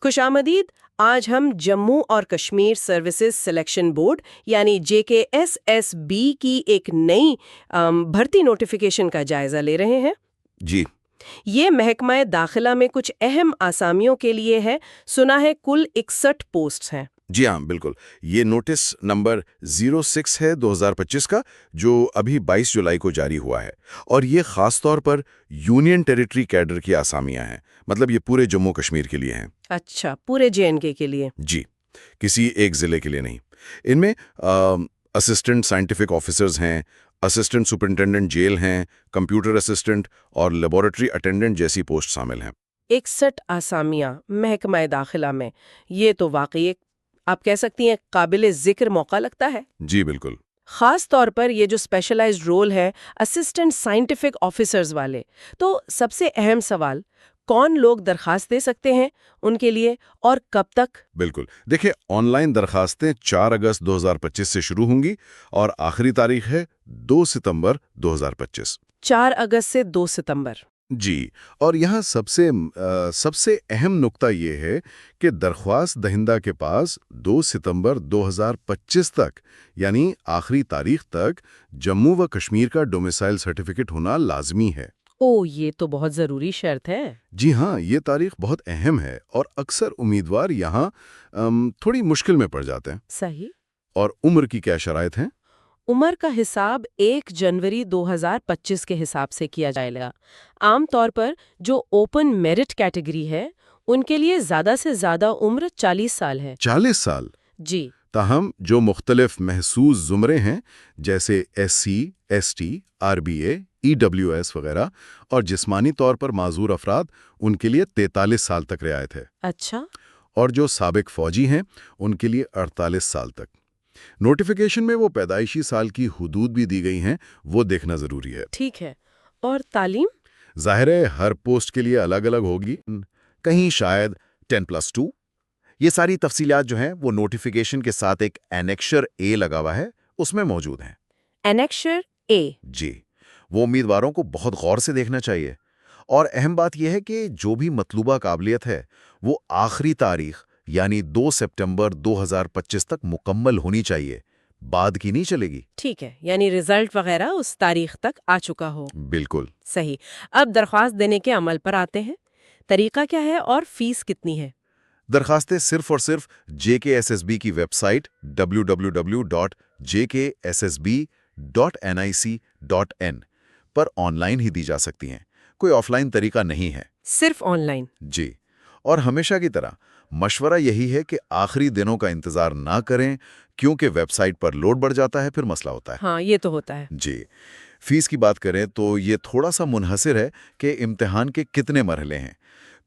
خوش آمدید. آج ہم جموں اور کشمیر سروسز سلیکشن بورڈ یعنی JKSSB کی ایک نئی بھرتی نوٹیفیکیشن کا جائزہ لے رہے ہیں. جی. یہ محکمہ داخلہ میں کچھ اہم آسامیوں کے لیے ہے. سنا ہے کل 61 پوسٹس ہیں. جی ہاں بالکل. یہ نوٹس نمبر 06 ہے 2025 کا، جو ابھی 22 جولائی کو جاری ہوا ہے، اور یہ خاص طور پر یونین ٹیریٹری کیڈر کی آسامیاں ہیں. مطلب یہ پورے جموں کشمیر کے لیے ہیں. اچھا، پورے JNK کے لیے؟ جی، کسی ایک ضلع کے لیے نہیں. ان میں اسسٹنٹ سائنٹیفک آفیسرز ہیں، اسسٹنٹ سپرنٹینڈنٹ جیل ہیں، کمپیوٹر اسسٹنٹ اور لیبارٹری اٹینڈنٹ جیسی پوسٹ شامل ہیں. 61 آسامیاں محکمہ داخلہ میں. یہ تو واقعی آپ کہہ سکتی ہیں قابل ذکر موقع لگتا ہے. جی بالکل. خاص طور پر یہ جو اسپیشلائزڈ رول ہے اسسٹنٹ سائنٹیفک آفیسرز والے. تو سب سے اہم سوال، کون لوگ درخواست دے سکتے ہیں ان کے لیے اور کب تک؟ بالکل. دیکھیں، آن لائن درخواستیں 4 اگست 2025 سے شروع ہوں گی اور آخری تاریخ ہے 2 ستمبر 2025. 4 اگست سے 2 ستمبر. جی، اور یہاں سب سے اہم نقطہ یہ ہے کہ درخواست دہندہ کے پاس 2 ستمبر 2025 تک یعنی آخری تاریخ تک جموں و کشمیر کا ڈومیسائل سرٹیفکیٹ ہونا لازمی ہے. یہ تو بہت ضروری شرط ہے. جی ہاں، یہ تاریخ بہت اہم ہے اور اکثر امیدوار یہاں تھوڑی مشکل میں پڑ جاتے ہیں. صحیح. اور عمر کی کیا شرائط ہیں؟ عمر کا حساب 1 جنوری 2025 کے حساب سے کیا جائے گا. عام طور پر جو اوپن میرٹ کیٹیگری ہے ان کے لیے زیادہ سے زیادہ عمر 40 سال ہے. 40 سال؟ جی. تاہم جو مختلف محسوس زمرے ہیں جیسے SC، ST، RBA، EWS وغیرہ اور جسمانی طور پر معذور افراد، ان کے لیے 43 سال تک رعایت ہے. اچھا. اور جو سابق فوجی ہیں ان کے لیے 48 سال تک. نوٹیفیکیشن میں وہ پیدائشی سال کی حدود بھی دی گئی ہیں، وہ دیکھنا ضروری ہے. ٹھیک ہے. اور تعلیم؟ ظاہر ہے ہر پوسٹ کے لیے الگ الگ ہوگی، کہیں شاید 10+2. یہ ساری تفصیلات جو ہیں وہ نوٹیفیکیشن کے ساتھ ایک اینیکشر A لگا ہوا ہے، اس میں موجود ہیں. اینیکشر A؟ جی، وہ امیدواروں کو بہت غور سے دیکھنا چاہیے. اور اہم بات یہ ہے کہ جو بھی مطلوبہ قابلیت ہے وہ آخری تاریخ یعنی 2 سپٹمبر 2025 تک مکمل ہونی چاہیے، بعد کی نہیں چلے گی. ٹھیک ہے، یعنی رزلٹ وغیرہ اس تاریخ تک آ چکا ہو. بالکل صحیح. اب درخواست دینے کے عمل پر آتے ہیں. طریقہ کیا ہے اور فیس کتنی ہے؟ درخواستیں صرف اور صرف JKSSB کی ویب سائٹ www.jkssb.nic.in پر آن لائن ہی دی جا سکتی ہیں. کوئی آف لائن طریقہ نہیں ہے. صرف آن لائن؟ جی. اور ہمیشہ کی طرح مشورہ یہی ہے کہ آخری دنوں کا انتظار نہ کریں، کیونکہ ویب سائٹ پر لوڈ بڑھ جاتا ہے، پھر مسئلہ ہوتا ہے. ہاں، یہ تو ہوتا ہے. جی. فیس کی بات کریں تو یہ تھوڑا سا منحصر ہے کہ امتحان کے کتنے مرحلے ہیں.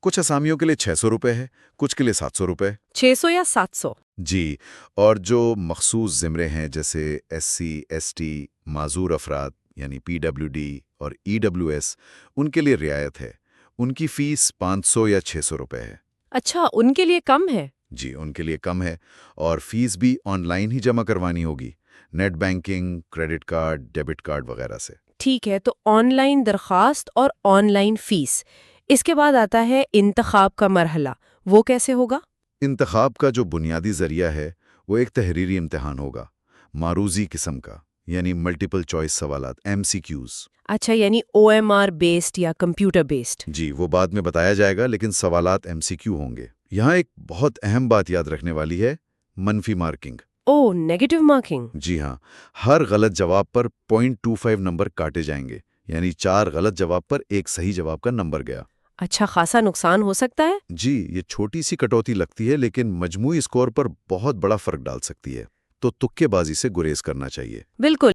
کچھ اسامیوں کے لیے 600 روپے ہے، کچھ کے لیے 700 روپے. 600 یا 700؟ جی. اور جو مخصوص زمرے ہیں جیسے SC، ST، معذور افراد یعنی PWD اور EWS، ان کے لیے رعایت ہے. ان کی فیس 500 یا 600 روپے ہے. اچھا، ان کے لیے کم ہے؟ جی، ان کے لیے کم ہے، اور فیس بھی آن لائن ہی جمع کروانی ہوگی، net banking, credit card, debit card وغیرہ سے. ٹھیک ہے. تو آن لائن درخواست اور آن لائن فیس. اس کے بعد آتا ہے انتخاب کا مرحلہ. وہ کیسے ہوگا؟ انتخاب کا جو بنیادی ذریعہ ہے وہ ایک تحریری امتحان ہوگا، معروضی قسم کا، یعنی ملٹیپل چوائس سوالات، MCQs. اچھا، یعنی OMR بیسڈ یا کمپیوٹر بیسڈ؟ جی، وہ بعد میں بتایا جائے گا، لیکن سوالات MCQ ہوں گے. یہاں ایک بہت اہم بات یاد رکھنے والی ہے، منفی مارکنگ. Negative marking? جی ہاں. ہر غلط جواب پر 0.25 نمبر کاٹے جائیں گے، یعنی 4 غلط جواب پر ایک صحیح جواب کا نمبر گیا. اچھا، خاصا نقصان ہو سکتا ہے؟ جی، یہ چھوٹی سی کٹوتی لگتی ہے لیکن مجموعی اسکور پر بہت بڑا فرق ڈال سکتی ہے، تو تکے بازی سے گریز کرنا چاہیے. بالکل.